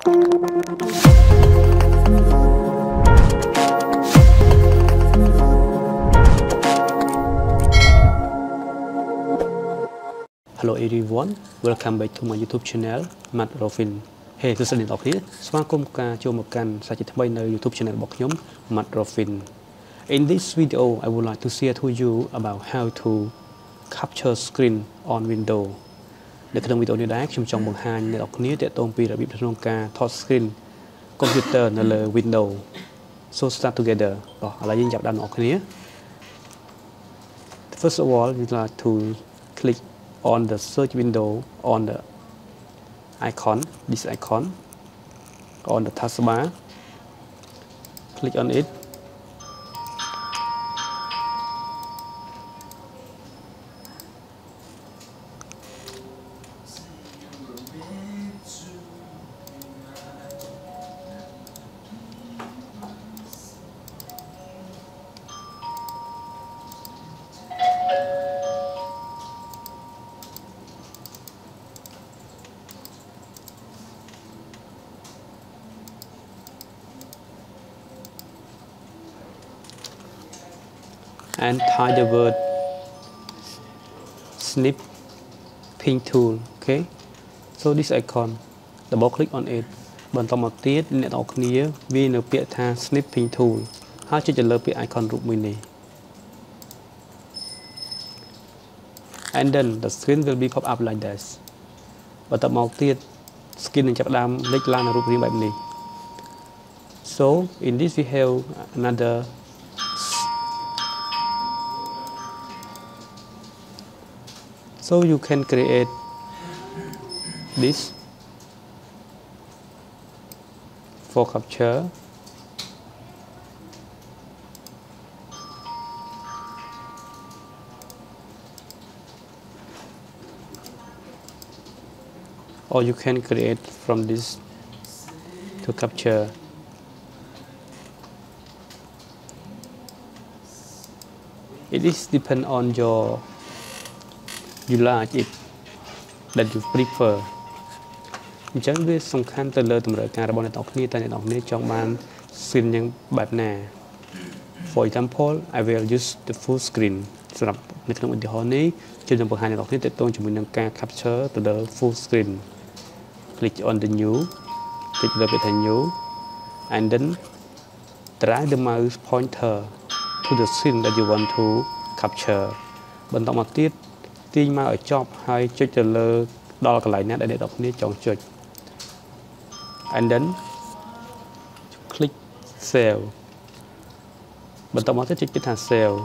Hello everyone, welcome back to my YouTube channel, Rorfin. Hey, this is the here. Welcome to my YouTube channel, Rorfin. In this video, I would like to share to you about how to capture screen on Windows.ในvideo này, chúng trong bằng hai để đọc nghĩa để tôn pi là bị trong ca thot screen computer là Windows. So start together. Đó là những nhập đàn đọc nghĩa. First of all, you like to click on the search window on the icon, this icon, on the taskbar. Click on it. And type the word snip pin tool. Okay, so this icon, double click on it. Bên trong một tiết nét đọc nghĩa vì nó bị tha snip pin tool. How to lơ bị icon group mini. And then the screen will be pop up like this. Bên trong một tiết skinនឹងចាប់ដើមលេចឡើងនៅរូបរាងបែបនេះ. So in this we have another So you can create this for capture. Or you can create from this to capture. It is depend on your you like it that you prefer. Chẳng biết song khăn từ lời tầm rời cả bọn này đọc ní tại đọc ní trong bàn xin những bài nè. For example, I will use the full screen. Sắp nhậpในขนมอินเดียนี้trên trong bậc hai này đọc ní tại tôi chúng mình nâng ca capture từ the full screen. Click on the new, click the button new, and then drag the mouse pointer to the screen that you want to capture. Bên trong một tiết tin mà ở chop hay chơi chờ lơ đó là cái lại nét để đọc ní chọn chơi. And then click save. Bên trong một tiết chơi thằng save.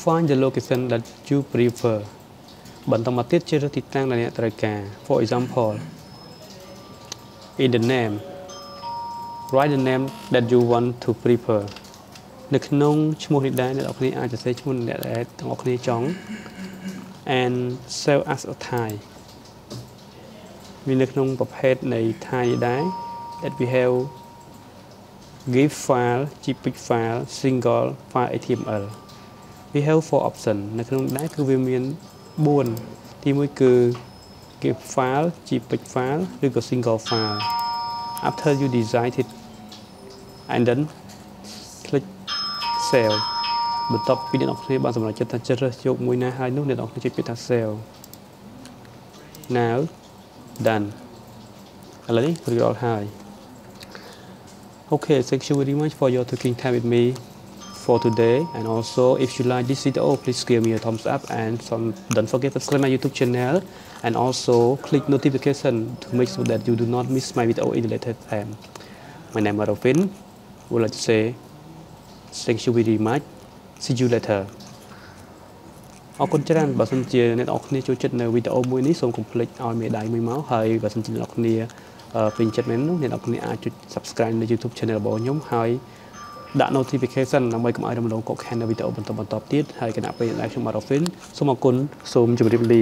Find the location that you prefer. Bên trong một tiết chơi thì tăng là nét trời cả. For example, in the name, write the name that you want to prefer.ในขนมชั่วโมงนี้ได้ในดอกนี้อาจจะใช้ชั่วโมงนี้ได้ดอกนี้จ้อง and save as a Thai มีในขนมประเภทใน Thai ได้ that we have GIF file, JPEG file, single file HTML. We have 4 option ในขนมได้คือมี4ที่មួយគឺ GIF file, JPEG file ឬក៏ single file. After you design it and then click save.បន្ទាប់ពីអ្នកនរគ្នាបានសម្រេចចិត្តថាជ្រើសយកមួយណាហើយនោះអ្នកនរគ្នាចុចពាក្យថា save. Now done. ឥឡូវនេះរួចរាល់ហើយ. Okay, thank you very much for your taking time with me for today, and also if you like this video please give me a thumbs up and don't forget to subscribe my YouTube channel and also click notification to make sure that you do not miss my video in the later time. My name is Rorfin. Would like to say thank you very much. See you later. អរគុណច្រើនបើសិនជាអ្នកនរគ្នាចូលចិត្តនៅវីដេអូមួយនេះសូមកុំភ្លេចឲ្យមេដៃមួយមកហើយបើសិនជាអ្នកនរគ្នាពេញចិត្តមែននោះអ្នកនរគ្នាអាចចុច subscribe នៅ YouTube channel របស់ខ្ញុំហើយដាក់ notification ដើម្បីកុំឲ្យរំលងកុកខាននៅវីដេអូបន្តទៀតហើយគណៈពេលដែលខ្ញុំ Rorfin សូមអរគុណសូមជម្រាបលា